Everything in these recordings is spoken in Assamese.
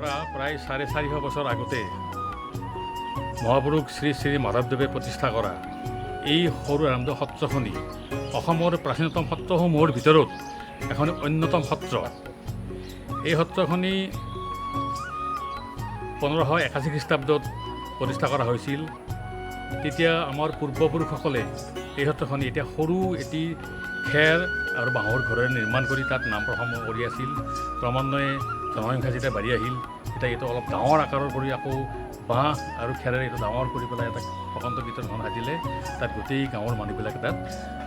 পৰা প্ৰায় 450 বছৰ আগতে মহাপুৰুষ শ্ৰী শ্ৰী মাধৱদেৱে প্ৰতিষ্ঠা কৰা এই সৰু ৰামদেৱ সত্ৰখনি অসমৰ প্ৰাচীনতম সত্ৰসমূহৰ ভিতৰত এখন অন্যতম সত্ৰ। এই সত্ৰখনি 1581 খ্ৰীষ্টাব্দত প্ৰতিষ্ঠা কৰা হৈছিল। তেতিয়া আমাৰ পূৰ্বপুৰুষসকলে এই সত্ৰখনি এতিয়া সৰু এটি খেৰ আৰু বাঁহৰ ঘৰেৰে নিৰ্মাণ কৰি তাত নাম প্ৰসংগ কৰি আছিল। ক্ৰমান্বয়ে জনসংখ্যা যেতিয়া বাঢ়ি আহিল, তেতিয়া এইটো অলপ ডাঙৰ আকাৰৰ কৰি আকৌ বাঁহ আৰু খেৰেৰে এইটো ডাঙৰ কৰি পেলাই এটা প্ৰকাণ্ড কীৰ্তনখন সাজিলে। তাত গোটেই গাঁৱৰ মানুহবিলাকে তাত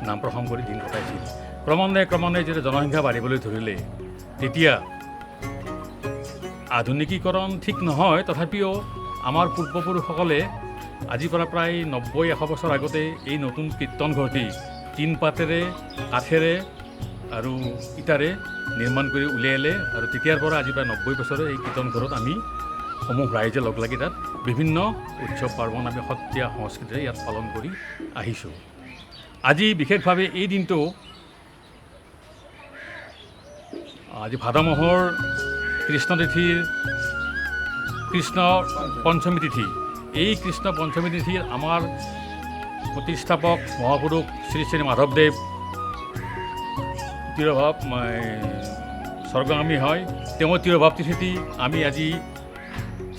নাম প্ৰসংগ কৰি দিন কটাইছিল। ক্ৰমান্বয়ে যেতিয়া জনসংখ্যা বাঢ়িবলৈ ধৰিলে, তেতিয়া আধুনিকীকৰণ ঠিক নহয়, তথাপিও আমাৰ পূৰ্বপুৰুষসকলে আজিৰ পৰা প্ৰায় 90-100 বছৰ আগতে এই নতুন কীৰ্তন ঘৰটি টিন পাতেৰে, কাঠেৰে আৰু ইটাৰে নিৰ্মাণ কৰি উলিয়ালে। আৰু তেতিয়াৰ পৰা আজি প্ৰায় 90 বছৰে এই কীৰ্তন ঘৰত আমি সমূহ ৰাইজে লগ লাগি তাত বিভিন্ন উৎসৱ পাৰ্বণ আমি সত্ৰীয়া সংস্কৃতিৰে ইয়াত পালন কৰি আহিছোঁ। আজি বিশেষভাৱে এই দিনটো আজি ভাদ মাহৰ কৃষ্ণ তিথিৰ কৃষ্ণ পঞ্চমী তিথি। এই কৃষ্ণ পঞ্চমী তিথিৰ আমাৰ প্ৰতিষ্ঠাপক মহাপুৰুষ শ্ৰী শ্ৰী মাধৱদেৱ তিৰোভাৱ স্বৰ্গগামী হয়। তেওঁৰ তিৰোভাৱ তিথিটি আমি আজি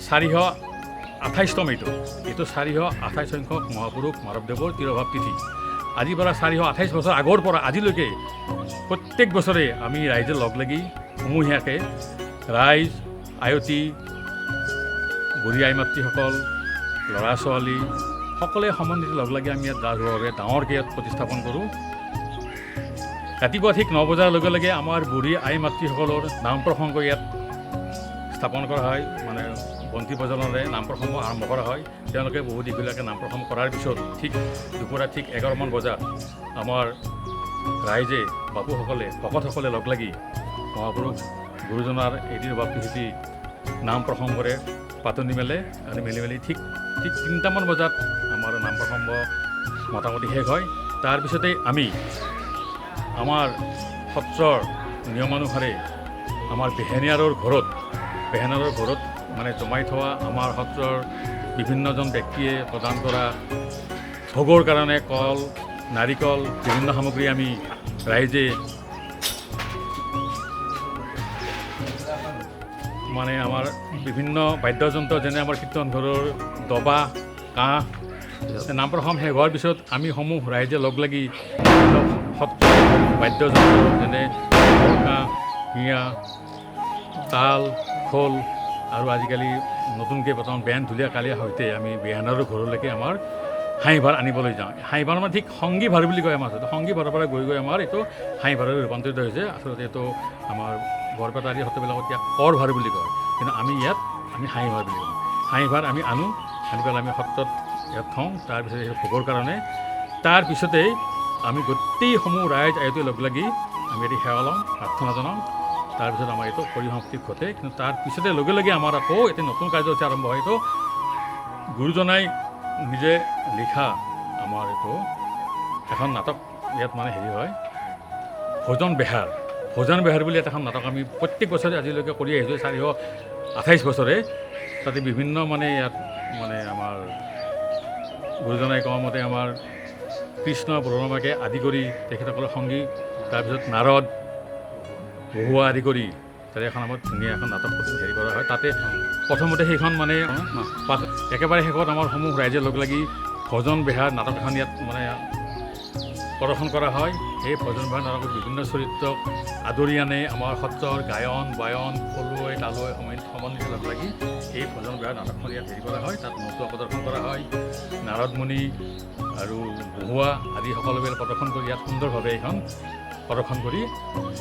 428তম এইটো 428 সংখ্যক মহাপুৰুষ মাধৱদেৱৰ তিৰোভাৱ তিথি। আজিৰ পৰা 428 বছৰ আগৰ পৰা আজিলৈকে প্ৰত্যেক বছৰে আমি ৰাইজে লগ লাগি সমূহীয়াকৈ ৰাইজ, আয়তী, বুঢ়ী আই মাতৃসকল, ল'ৰা ছোৱালী সকলোৱে সমন্বিত লগ লাগি আমি ইয়াত ৰাজহুৱাভাৱে ডাঙৰকৈ ইয়াত প্ৰতিস্থাপন কৰোঁ। ৰাতিপুৱা ঠিক 9 বজাৰ লগে লগে আমাৰ বুঢ়ী আই মাতৃসকলৰ নাম প্ৰসংগ ইয়াত স্থাপন কৰা হয়, মানে বন্তি প্ৰজ্বলনেৰে নাম প্ৰসংগ আৰম্ভ কৰা হয়। তেওঁলোকে বহু দীঘলীয়াকৈ নাম প্ৰসংগ কৰাৰ পিছত ঠিক দুপৰীয়া ঠিক 11মান বজাত আমাৰ ৰাইজে, বাপুসকলে, ভকতসকলে লগ লাগি মহাপুৰুষ গুৰুজনাৰ এই তিৰোভাৱ তিথি নাম প্ৰসংগৰে পাতনি মেলে আৰু মেলি ঠিক 3টামান বজাত আমাৰ নাম প্ৰসংগ মোটামুটি শেষ হয়। তাৰপিছতে আমি আমাৰ সত্ৰৰ নিয়মানুসাৰে আমাৰ বেহেনীয়াৰৰ ঘৰত মানে জমাই থোৱা আমাৰ সত্ৰৰ বিভিন্নজন ব্যক্তিয়ে প্ৰদান কৰা ভোগৰ কাৰণে কল, নাৰিকল, বিভিন্ন সামগ্ৰী আমি ৰাইজে মানে আমাৰ বিভিন্ন বাদ্যযন্ত্ৰ যেনে আমাৰ কীৰ্তন ঘৰৰ দবা, কাঁহ, নাম প্ৰসংগ শেষ হোৱাৰ পিছত আমি সমূহ ৰাইজে লগ লাগি সত্ৰৰ বাদ্যযন্ত্ৰ যেনে গৰকা, হিয়া, তাল, খোল আৰু আজিকালি নতুনকৈ বৰ্তমান বেন ঢুলীয়া কালীয়া সৈতে আমি বেহানাৰৰ ঘৰলৈকে আমাৰ হাঁহি-ভাৰ আনিবলৈ যাওঁ। হাঁহি-ভাৰ মানে ঠিক সংগী ভাৰ বুলি কয় আমাৰ ওচৰত। সংগী ভাৰৰ পৰা গৈ আমাৰ এইটো হাঁহি-ভাৰলৈ ৰূপান্তৰিত হৈছে। আচলতে এইটো আমাৰ বৰপেটা আদি সত্ৰবিলাকত এতিয়া কৰ ভাৰ বুলি কয়, কিন্তু আমি ইয়াত হাঁহি-ভাৰ বুলি কওঁ। হাঁহি-ভাৰ আমি আনি পেলাই আমি সত্ৰত ইয়াত থওঁ। তাৰপিছত এই ভোগৰ কাৰণে তাৰপিছতেই আমি গোটেইসমূহ ৰাইজ আয়তে লগ লাগি আমি এটি সেৱা লওঁ, প্ৰাৰ্থনা জনাওঁ। তাৰপিছত আমাৰ এইটো পৰিসমাপ্তি ঘটে। কিন্তু তাৰপিছতে লগে লগে আমাৰ আকৌ এটি নতুন কাৰ্যসূচী আৰম্ভ হয়। এইটো গুৰুজনাই নিজে লিখা আমাৰ এইটো এখন নাটক ইয়াত মানে হয়, ভোজন বেহাৰ বুলি এটা এখন নাটক আমি প্ৰত্যেক বছৰে আজিলৈকে কৰি আহিছোঁ 428 বছৰে। তাতে বিভিন্ন মানে ইয়াত মানে আমাৰ গুৰুজনাই কোৱা মতে আমাৰ কৃষ্ণ ব্ৰহ্মাকে আদি কৰি তেখেতসকলৰ সংগী, তাৰপিছত নাৰদ, বহুৱা আদি কৰি তাতে এখন আমাৰ ধুনীয়া এখন নাটক কৰা হয়। তাতে প্ৰথমতে সেইখন মানে একেবাৰে শেষত আমাৰ সমূহ ৰাইজে লগ লাগি ভজন বেহাৰ নাটক এখন ইয়াত মানে প্ৰদৰ্শন কৰা হয়। সেই ভজন বেহাৰ নাটকত বিভিন্ন চৰিত্ৰক আদৰি আনে আমাৰ সত্ৰৰ গায়ন, বায়ন, খলুৱৈ, তালুৱৈ সমন্বিত লগ লাগি এই ভজন বেহাৰ নাটকখন ইয়াত কৰা হয়। তাত নতুন প্ৰদৰ্শন কৰা হয়। নাৰদ মুনি আৰু বহুৱা আদি সকলোবিলাক প্ৰদৰ্শন কৰি ইয়াত সুন্দৰভাৱে এইখন প্ৰদৰ্শন কৰি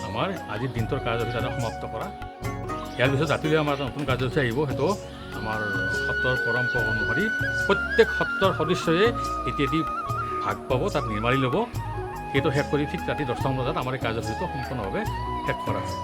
আমাৰ আজিৰ দিনটোৰ কাৰ্যসূচী এটা সমাপ্ত কৰা। ইয়াৰ পিছত ৰাতিলৈ আমাৰ এটা নতুন কাৰ্যসূচী আহিব। সেইটো আমাৰ সত্ৰৰ পৰম্পৰা অনুসৰি প্ৰত্যেক সত্ৰৰ সদস্যই এটি ভাগ পাব, তাত নিৰ্মালি ল'ব। সেইটো শেষ কৰি ঠিক ৰাতি 10টামান বজাত আমাৰ এই কাৰ্যসূচীটো সম্পূৰ্ণভাৱে শেষ কৰা হয়।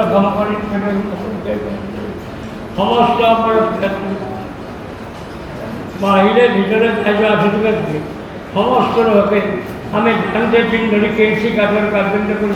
ক্ষমা করেন সমস্ত আমার বাহিরে ভিতরে তাইজা আসতে সমস্ত লোকে আমি ধানদের দিন ধরে কেসি কাঠের কাজ করি